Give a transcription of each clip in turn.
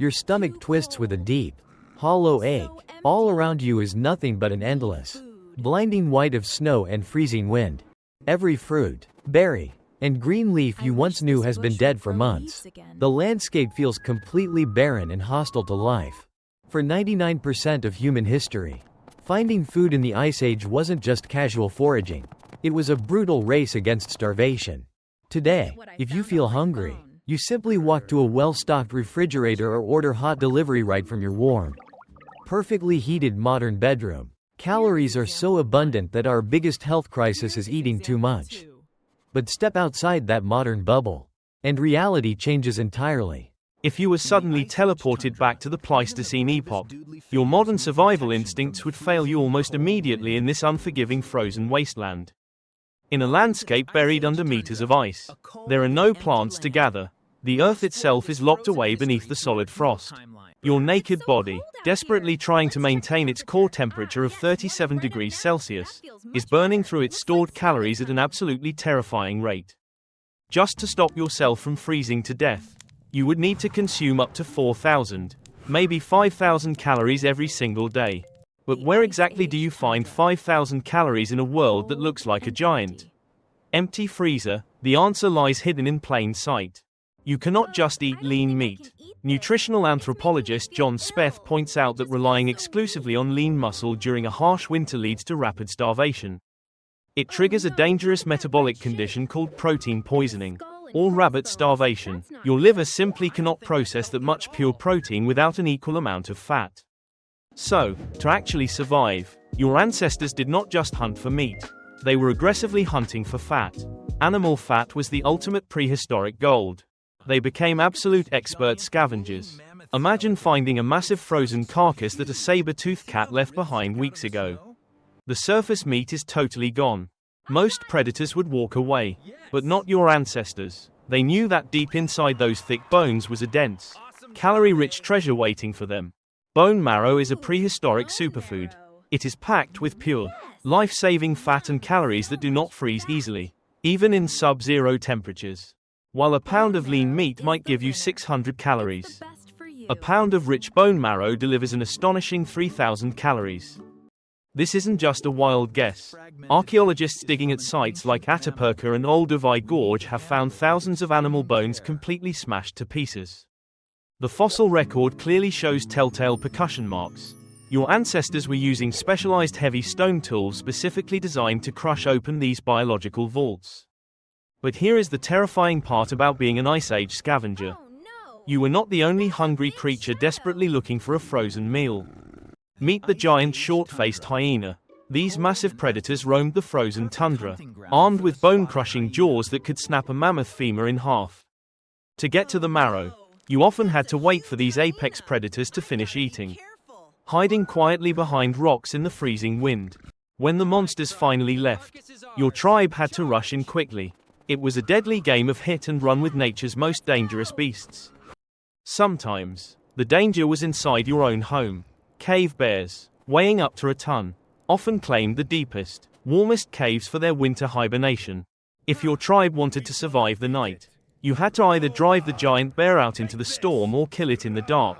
Your stomach twists with a deep, hollow ache. All around you is nothing but an endless, blinding white of snow and freezing wind. Every fruit, berry, and green leaf you once knew has been dead for months. The landscape feels completely barren and hostile to life. For 99% of human history, finding food in the Ice Age wasn't just casual foraging. It was a brutal race against starvation. Today, if you feel hungry, you simply walk to a well-stocked refrigerator or order hot delivery right from your warm, perfectly heated modern bedroom. Calories are so abundant that our biggest health crisis is eating too much. But step outside that modern bubble, and reality changes entirely. If you were suddenly teleported back to the Pleistocene epoch, your modern survival instincts would fail you almost immediately in this unforgiving frozen wasteland. In a landscape buried under meters of ice, there are no plants to gather. The earth itself is locked away beneath the solid frost. Your naked body, desperately trying to maintain its core temperature of 37 degrees Celsius, is burning through its stored calories at an absolutely terrifying rate. Just to stop yourself from freezing to death, you would need to consume up to 4,000, maybe 5,000 calories every single day. But where exactly do you find 5,000 calories in a world that looks like a giant empty freezer? The answer lies hidden in plain sight. You cannot just eat lean meat. Nutritional anthropologist John Speth points out that relying exclusively on lean muscle during a harsh winter leads to rapid starvation. It triggers a dangerous metabolic condition called protein poisoning, or rabbit starvation. Your liver simply cannot process that much pure protein without an equal amount of fat. So, to actually survive, your ancestors did not just hunt for meat. They were aggressively hunting for fat. Animal fat was the ultimate prehistoric gold. They became absolute expert scavengers. Imagine finding a massive frozen carcass that a saber-toothed cat left behind weeks ago. The surface meat is totally gone. Most predators would walk away, but not your ancestors. They knew that deep inside those thick bones was a dense, calorie-rich treasure waiting for them. Bone marrow is a prehistoric superfood. It is packed with pure, life-saving fat and calories that do not freeze easily, even in sub-zero temperatures. While a pound of lean meat might give you 600 calories, a pound of rich bone marrow delivers an astonishing 3,000 calories. This isn't just a wild guess. Archaeologists digging at sites like Atapuerca and Olduvai Gorge have found thousands of animal bones completely smashed to pieces. The fossil record clearly shows telltale percussion marks. Your ancestors were using specialized heavy stone tools specifically designed to crush open these biological vaults. But here is the terrifying part about being an Ice Age scavenger. You were not the only hungry creature desperately looking for a frozen meal. Meet the giant short-faced hyena. These massive predators roamed the frozen tundra, armed with bone-crushing jaws that could snap a mammoth femur in half. To get to the marrow, you often had to wait for these apex predators to finish eating, hiding quietly behind rocks in the freezing wind. When the monsters finally left, your tribe had to rush in quickly. It was a deadly game of hit and run with nature's most dangerous beasts. Sometimes, the danger was inside your own home. Cave bears, weighing up to a ton, often claimed the deepest, warmest caves for their winter hibernation. If your tribe wanted to survive the night, you had to either drive the giant bear out into the storm or kill it in the dark.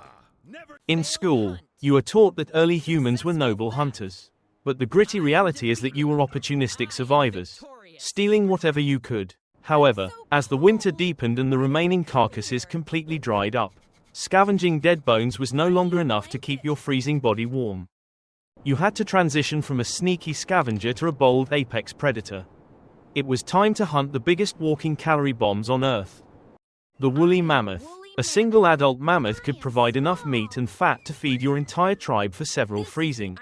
In school, you were taught that early humans were noble hunters. But the gritty reality is that you were opportunistic survivors, stealing whatever you could. However, as the winter deepened and the remaining carcasses completely dried up, scavenging dead bones was no longer enough to keep your freezing body warm. You had to transition from a sneaky scavenger to a bold apex predator. It was time to hunt the biggest walking calorie bombs on Earth. The woolly mammoth. A single adult mammoth could provide enough meat and fat to feed your entire tribe for several freezing,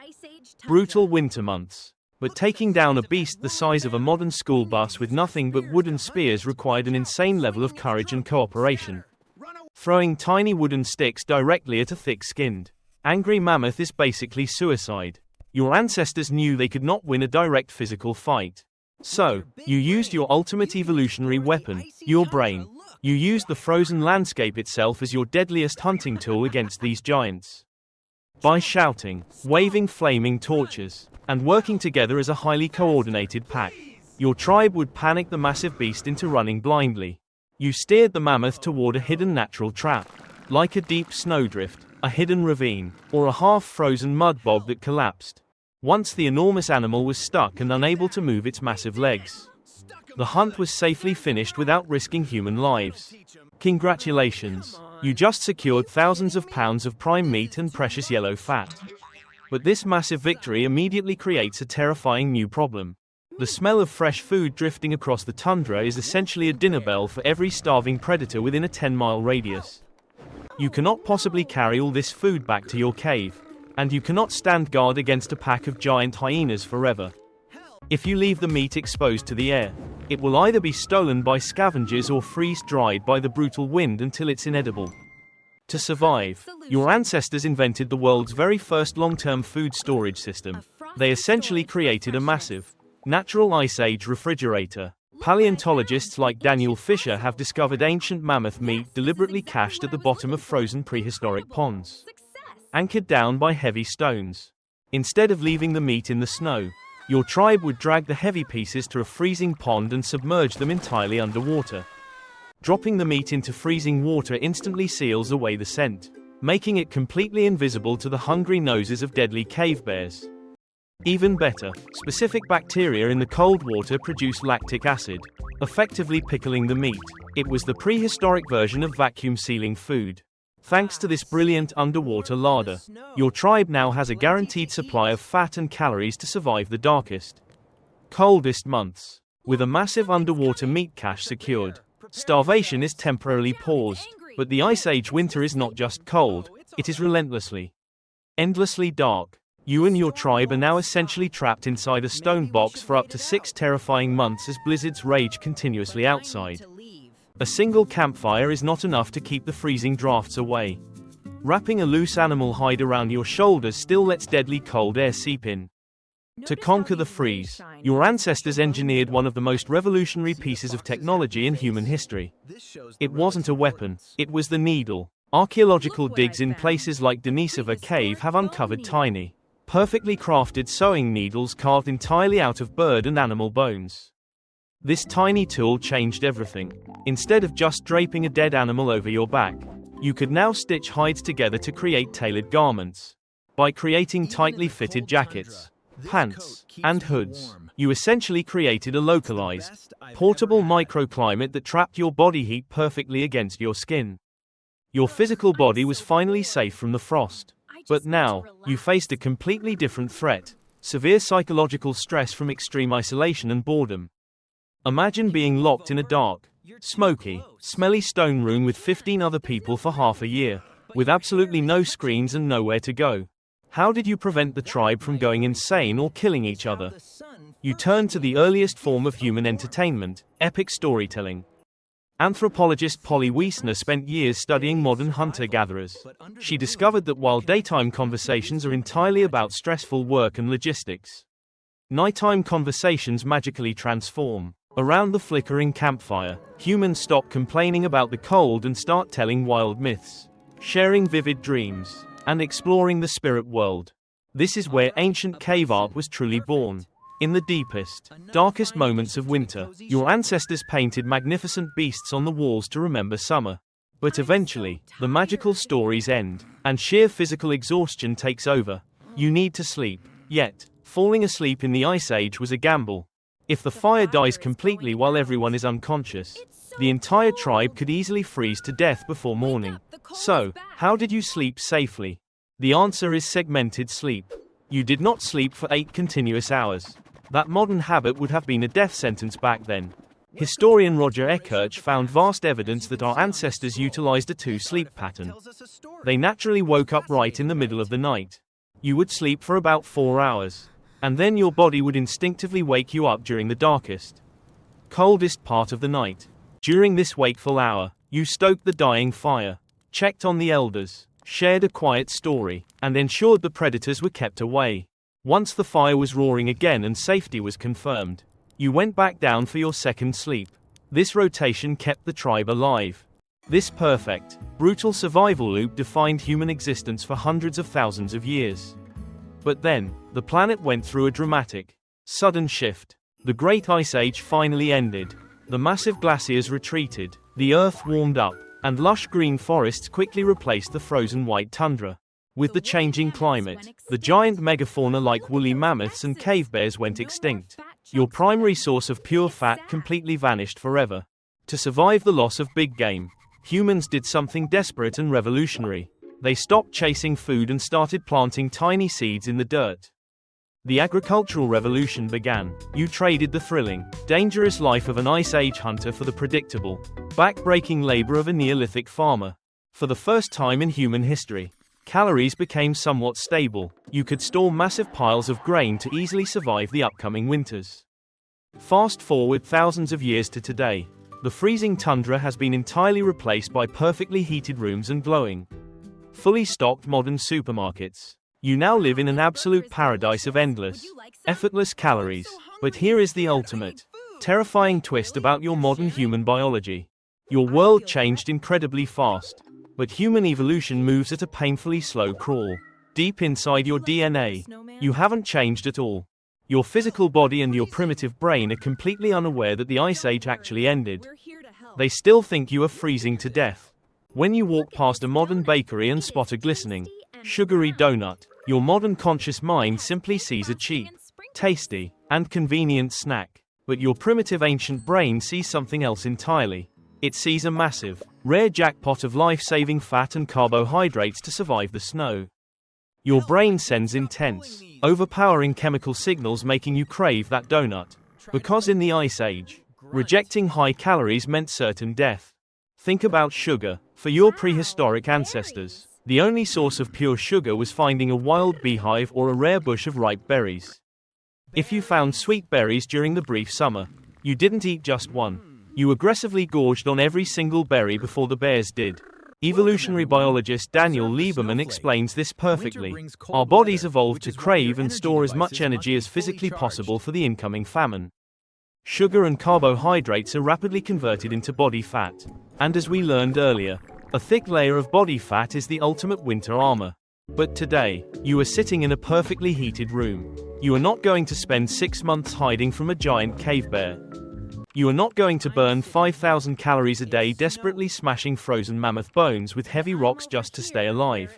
brutal winter months. But taking down a beast the size of a modern school bus with nothing but wooden spears required an insane level of courage and cooperation. Throwing tiny wooden sticks directly at a thick-skinned, angry mammoth is basically suicide. Your ancestors knew they could not win a direct physical fight. So, you used your ultimate evolutionary weapon, your brain. You used the frozen landscape itself as your deadliest hunting tool against these giants. By shouting, waving flaming torches, and working together as a highly coordinated pack, your tribe would panic the massive beast into running blindly. You steered the mammoth toward a hidden natural trap. like a deep snowdrift, a hidden ravine, or a half-frozen mud bog that collapsed. Once the enormous animal was stuck and unable to move its massive legs. The hunt was safely finished without risking human lives. Congratulations! You just secured thousands of pounds of prime meat and precious yellow fat. But this massive victory immediately creates a terrifying new problem. The smell of fresh food drifting across the tundra is essentially a dinner bell for every starving predator within a 10-mile radius. You cannot possibly carry all this food back to your cave, and you cannot stand guard against a pack of giant hyenas forever. If you leave the meat exposed to the air, it will either be stolen by scavengers or freeze-dried by the brutal wind until it's inedible. To survive, your ancestors invented the world's very first long-term food storage system. They essentially created a massive, natural Ice Age refrigerator. Paleontologists like Daniel Fisher have discovered ancient mammoth meat deliberately cached at the bottom of frozen prehistoric ponds, anchored down by heavy stones. Instead of leaving the meat in the snow, your tribe would drag the heavy pieces to a freezing pond and submerge them entirely underwater. Dropping the meat into freezing water instantly seals away the scent, making it completely invisible to the hungry noses of deadly cave bears. Even better, specific bacteria in the cold water produce lactic acid, effectively pickling the meat. It was the prehistoric version of vacuum sealing food. Thanks to this brilliant underwater larder, your tribe now has a guaranteed supply of fat and calories to survive the darkest, coldest months. With a massive underwater meat cache secured, starvation is temporarily paused, but the Ice Age winter is not just cold, it is relentlessly, endlessly dark. You and your tribe are now essentially trapped inside a stone box for up to 6 terrifying months as blizzards rage continuously outside. A single campfire is not enough to keep the freezing drafts away. Wrapping a loose animal hide around your shoulders still lets deadly cold air seep in. To conquer the freeze, your ancestors engineered one of the most revolutionary pieces of technology in human history. It wasn't a weapon, it was the needle. Archaeological digs in places like Denisova Cave have uncovered tiny, perfectly crafted sewing needles carved entirely out of bird and animal bones. This tiny tool changed everything. Instead of just draping a dead animal over your back, you could now stitch hides together to create tailored garments. By creating tightly fitted jackets, pants, and hoods, you essentially created a localized, portable microclimate that trapped your body heat perfectly against your skin. Your physical body was finally safe from the frost. But now, you faced a completely different threat: severe psychological stress from extreme isolation and boredom. Imagine being locked in a dark, smoky, smelly stone room with 15 other people for half a year, with absolutely no screens and nowhere to go. How did you prevent the tribe from going insane or killing each other? You turned to the earliest form of human entertainment: epic storytelling. Anthropologist Polly Wiesner spent years studying modern hunter-gatherers. She discovered that while daytime conversations are entirely about stressful work and logistics, nighttime conversations magically transform. Around the flickering campfire, humans stop complaining about the cold and start telling wild myths, sharing vivid dreams, and exploring the spirit world. This is where ancient cave art was truly born. In the deepest, darkest moments of winter, your ancestors painted magnificent beasts on the walls to remember summer. But eventually, the magical stories end, and sheer physical exhaustion takes over. You need to sleep. Yet, falling asleep in the Ice Age was a gamble. If the fire dies completely while everyone is unconscious, the entire tribe could easily freeze to death before morning. So, how did you sleep safely? The answer is segmented sleep. You did not sleep for 8 continuous hours. That modern habit would have been a death sentence back then. Historian Roger Eckhurch found vast evidence that our ancestors utilized a 2-sleep pattern. They naturally woke up right in the middle of the night. You would sleep for about 4 hours, and then your body would instinctively wake you up during the darkest, coldest part of the night. During this wakeful hour, you stoked the dying fire, checked on the elders, shared a quiet story, and ensured the predators were kept away. Once the fire was roaring again and safety was confirmed, you went back down for your second sleep. This rotation kept the tribe alive. This perfect, brutal survival loop defined human existence for hundreds of thousands of years. But then, the planet went through a dramatic, sudden shift. The Great Ice Age finally ended. The massive glaciers retreated, the Earth warmed up, and lush green forests quickly replaced the frozen white tundra. With the changing climate, the giant megafauna like woolly mammoths and cave bears went extinct. Your primary source of pure fat completely vanished forever. To survive the loss of big game, humans did something desperate and revolutionary. They stopped chasing food and started planting tiny seeds in the dirt. The agricultural revolution began. You traded the thrilling, dangerous life of an Ice Age hunter for the predictable, back-breaking labor of a Neolithic farmer. For the first time in human history, calories became somewhat stable. You could store massive piles of grain to easily survive the upcoming winters. Fast forward thousands of years to today. The freezing tundra has been entirely replaced by perfectly heated rooms and glowing, fully stocked modern supermarkets. You now live in an absolute paradise of endless, effortless calories. But here is the ultimate, terrifying twist about your modern human biology. Your world changed incredibly fast, but human evolution moves at a painfully slow crawl. Deep inside your DNA, you haven't changed at all. Your physical body and your primitive brain are completely unaware that the Ice Age actually ended. They still think you are freezing to death. When you walk past a modern bakery and spot a glistening, sugary donut, your modern conscious mind simply sees a cheap, tasty, and convenient snack. But your primitive ancient brain sees something else entirely. It sees a massive, rare jackpot of life-saving fat and carbohydrates to survive the snow. Your brain sends intense, overpowering chemical signals making you crave that donut. Because in the Ice Age, rejecting high calories meant certain death. Think about sugar. For your prehistoric ancestors, the only source of pure sugar was finding a wild beehive or a rare bush of ripe berries. If you found sweet berries during the brief summer, you didn't eat just one. You aggressively gorged on every single berry before the bears did. Evolutionary biologist Daniel Lieberman explains this perfectly. Our bodies evolved to crave and store as much energy as physically possible for the incoming famine. Sugar and carbohydrates are rapidly converted into body fat. And as we learned earlier, a thick layer of body fat is the ultimate winter armor. But today, you are sitting in a perfectly heated room. You are not going to spend 6 months hiding from a giant cave bear. You are not going to burn 5,000 calories a day desperately smashing frozen mammoth bones with heavy rocks just to stay alive.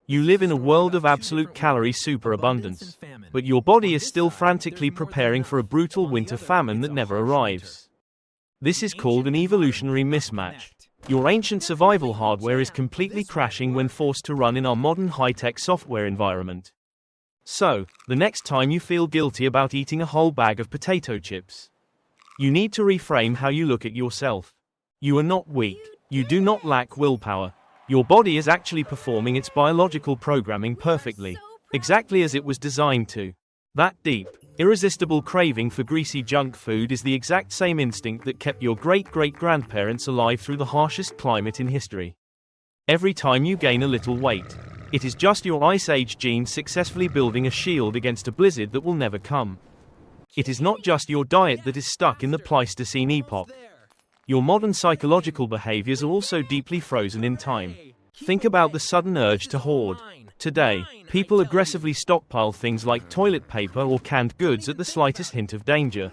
You live in a world of absolute calorie superabundance. But your body is still frantically preparing for a brutal winter famine that never arrives. This is called an evolutionary mismatch. Your ancient survival hardware is completely crashing when forced to run in our modern high-tech software environment. So, the next time you feel guilty about eating a whole bag of potato chips, you need to reframe how you look at yourself. You are not weak. You do not lack willpower. Your body is actually performing its biological programming perfectly, exactly as it was designed to. That deep, irresistible craving for greasy junk food is the exact same instinct that kept your great-great-grandparents alive through the harshest climate in history. Every time you gain a little weight, it is just your Ice Age genes successfully building a shield against a blizzard that will never come. It is not just your diet that is stuck in the Pleistocene epoch. Your modern psychological behaviors are also deeply frozen in time. Think about the sudden urge to hoard. Today, people aggressively stockpile things like toilet paper or canned goods at the slightest hint of danger.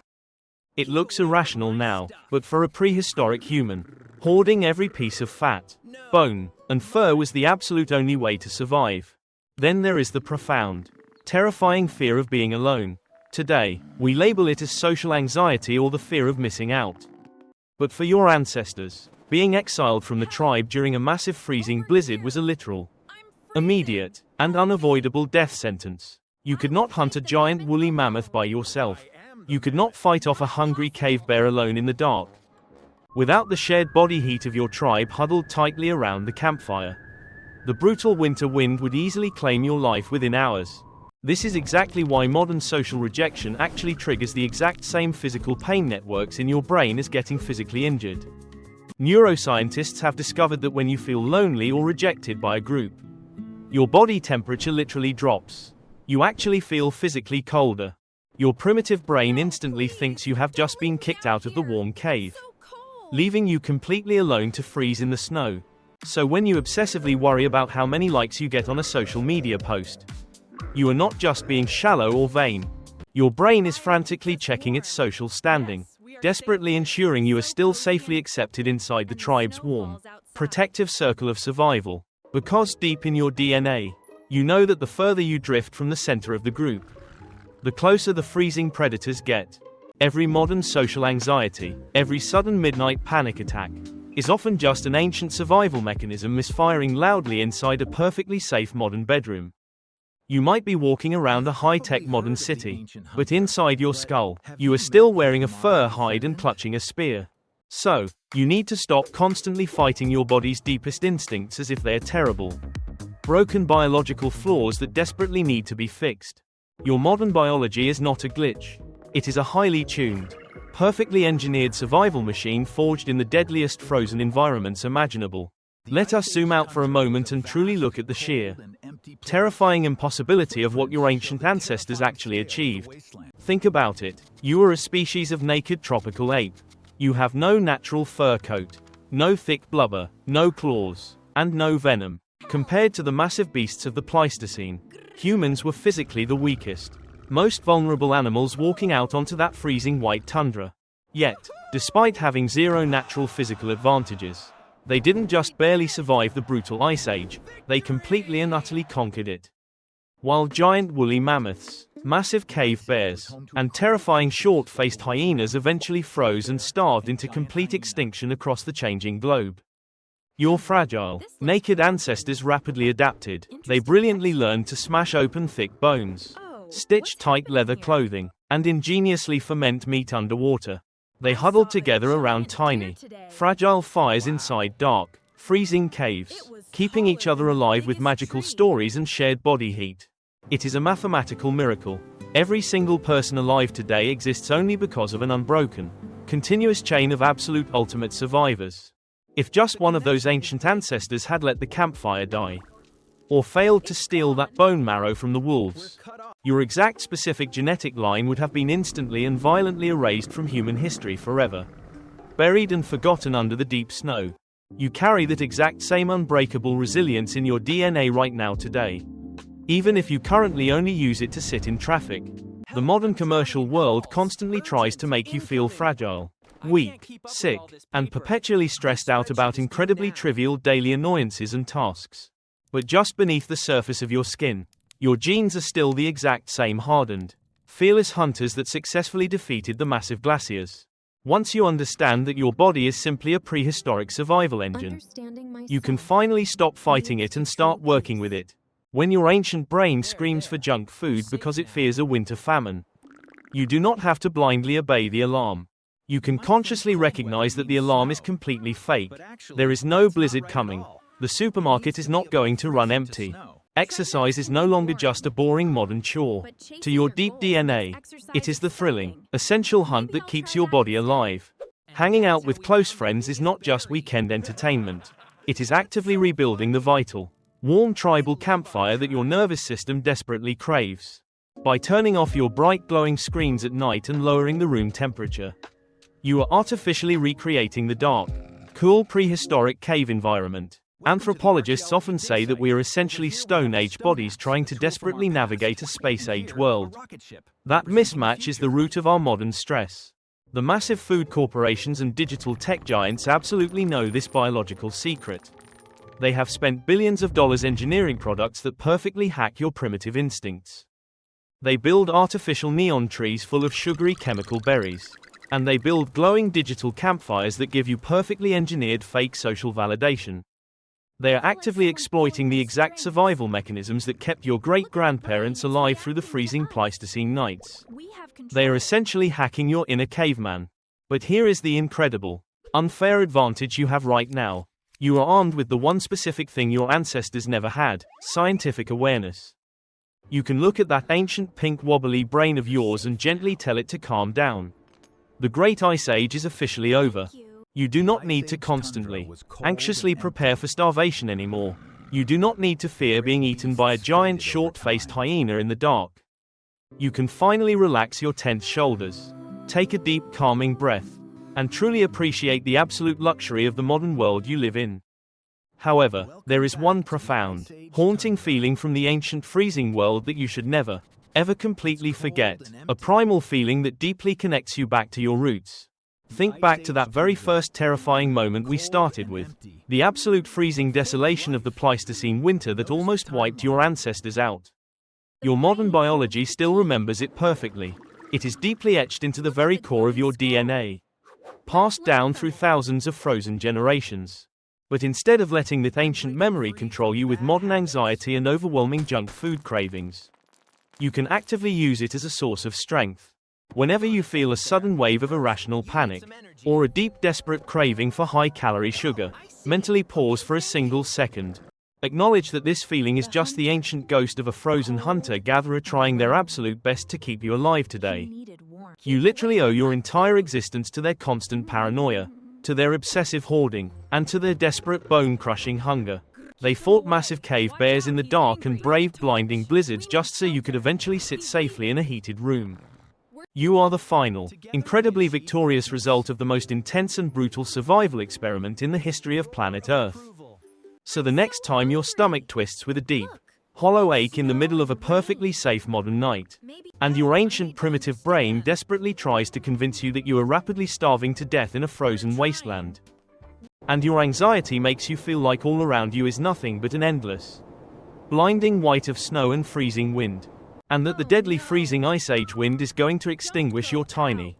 It looks irrational now, but for a prehistoric human, hoarding every piece of fat, bone, and fur was the absolute only way to survive. Then there is the profound, terrifying fear of being alone. Today, we label it as social anxiety or the fear of missing out. But for your ancestors, being exiled from the tribe during a massive freezing blizzard was a literal, immediate, and unavoidable death sentence. You could not hunt a giant woolly mammoth by yourself. You could not fight off a hungry cave bear alone in the dark. Without the shared body heat of your tribe huddled tightly around the campfire, the brutal winter wind would easily claim your life within hours. This is exactly why modern social rejection actually triggers the exact same physical pain networks in your brain as getting physically injured. Neuroscientists have discovered that when you feel lonely or rejected by a group, your body temperature literally drops. You actually feel physically colder. Your primitive brain instantly thinks you have just been kicked out of the warm cave, leaving you completely alone to freeze in the snow. So when you obsessively worry about how many likes you get on a social media post, you are not just being shallow or vain. Your brain is frantically checking its social standing. desperately ensuring you are still safely accepted inside the tribe's warm, protective circle of survival. Because deep in your DNA, you know that the further you drift from the center of the group, the closer the freezing predators get. Every modern social anxiety, every sudden midnight panic attack, is often just an ancient survival mechanism misfiring loudly inside a perfectly safe modern bedroom. You might be walking around a high-tech modern city, but inside your skull, you are still wearing a fur hide and clutching a spear. So, you need to stop constantly fighting your body's deepest instincts as if they are terrible, broken biological flaws that desperately need to be fixed. Your modern biology is not a glitch. It is a highly tuned, perfectly engineered survival machine forged in the deadliest frozen environments imaginable. Let us zoom out for a moment and truly look at the sheer, terrifying impossibility of what your ancient ancestors actually achieved. Think about it. You are a species of naked tropical ape. You have no natural fur coat, no thick blubber, no claws, and no venom. Compared to the massive beasts of the Pleistocene, humans were physically the weakest, most vulnerable animals walking out onto that freezing white tundra. Yet, despite having zero natural physical advantages, they didn't just barely survive the brutal ice age, they completely and utterly conquered it. While giant woolly mammoths, massive cave bears, and terrifying short-faced hyenas eventually froze and starved into complete extinction across the changing globe. Your fragile, naked ancestors rapidly adapted. They brilliantly learned to smash open thick bones, stitch tight leather clothing, and ingeniously ferment meat underwater. They huddled together around tiny, fragile fires inside dark, freezing caves, keeping each other alive with magical stories and shared body heat. It is a mathematical miracle. Every single person alive today exists only because of an unbroken, continuous chain of absolute ultimate survivors. If just one of those ancient ancestors had let the campfire die, or failed to steal that bone marrow from the wolves, your exact specific genetic line would have been instantly and violently erased from human history forever. Buried and forgotten under the deep snow. You carry that exact same unbreakable resilience in your DNA right now today. Even if you currently only use it to sit in traffic, the modern commercial world constantly tries to make you feel fragile, weak, sick, and perpetually stressed out about incredibly trivial daily annoyances and tasks. But just beneath the surface of your skin, your genes are still the exact same hardened, fearless hunters that successfully defeated the massive glaciers. Once you understand that your body is simply a prehistoric survival engine, you can finally stop fighting it and start working with it. When your ancient brain screams for junk food because it fears a winter famine, you do not have to blindly obey the alarm. You can consciously recognize that the alarm is completely fake. There is no blizzard coming. The supermarket is not going to run empty. Exercise is no longer just a boring modern chore. To your deep DNA, it is the thrilling, essential hunt that keeps your body alive. Hanging out with close friends is not just weekend entertainment. It is actively rebuilding the vital, warm tribal campfire that your nervous system desperately craves. By turning off your bright glowing screens at night and lowering the room temperature, you are artificially recreating the dark, cool prehistoric cave environment. Anthropologists often say that we are essentially Stone Age bodies trying to desperately navigate a space-age world. That mismatch is the root of our modern stress. The massive food corporations and digital tech giants absolutely know this biological secret. They have spent billions of dollars engineering products that perfectly hack your primitive instincts. They build artificial neon trees full of sugary chemical berries. And they build glowing digital campfires that give you perfectly engineered fake social validation. They are actively exploiting the exact survival mechanisms that kept your great-grandparents alive through the freezing Pleistocene nights. They are essentially hacking your inner caveman. But here is the incredible, unfair advantage you have right now. You are armed with the one specific thing your ancestors never had: scientific awareness. You can look at that ancient pink wobbly brain of yours and gently tell it to calm down. The Great Ice Age is officially over. You do not need to constantly, anxiously prepare for starvation anymore. You do not need to fear being eaten by a giant short-faced hyena in the dark. You can finally relax your tense shoulders, take a deep, calming breath, and truly appreciate the absolute luxury of the modern world you live in. However, there is one profound, haunting feeling from the ancient freezing world that you should never, ever completely forget, a primal feeling that deeply connects you back to your roots. Think back to that very first terrifying moment we started with. The absolute freezing desolation of the Pleistocene winter that almost wiped your ancestors out. Your modern biology still remembers it perfectly. It is deeply etched into the very core of your DNA, passed down through thousands of frozen generations. But instead of letting that ancient memory control you with modern anxiety and overwhelming junk food cravings, you can actively use it as a source of strength. Whenever you feel a sudden wave of irrational panic, or a deep desperate craving for high-calorie sugar, mentally pause for a single second. Acknowledge that this feeling is just the ancient ghost of a frozen hunter-gatherer trying their absolute best to keep you alive today. You literally owe your entire existence to their constant paranoia, to their obsessive hoarding, and to their desperate bone-crushing hunger. They fought massive cave bears in the dark and braved blinding blizzards just so you could eventually sit safely in a heated room. You are the final, incredibly victorious result of the most intense and brutal survival experiment in the history of planet Earth. So the next time your stomach twists with a deep, hollow ache in the middle of a perfectly safe modern night, and your ancient primitive brain desperately tries to convince you that you are rapidly starving to death in a frozen wasteland, and your anxiety makes you feel like all around you is nothing but an endless, blinding white of snow and freezing wind, and that the deadly freezing ice age wind is going to extinguish your tiny,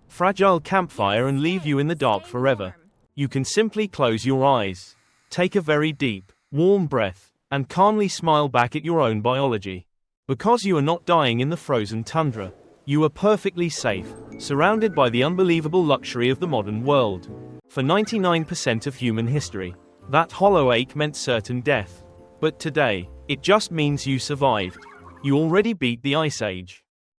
fragile campfire and leave you in the dark forever, you can simply close your eyes, take a very deep, warm breath, and calmly smile back at your own biology. Because you are not dying in the frozen tundra, you are perfectly safe, surrounded by the unbelievable luxury of the modern world. For 99% of human history, that hollow ache meant certain death. But today, it just means you survived. You already beat the ice age.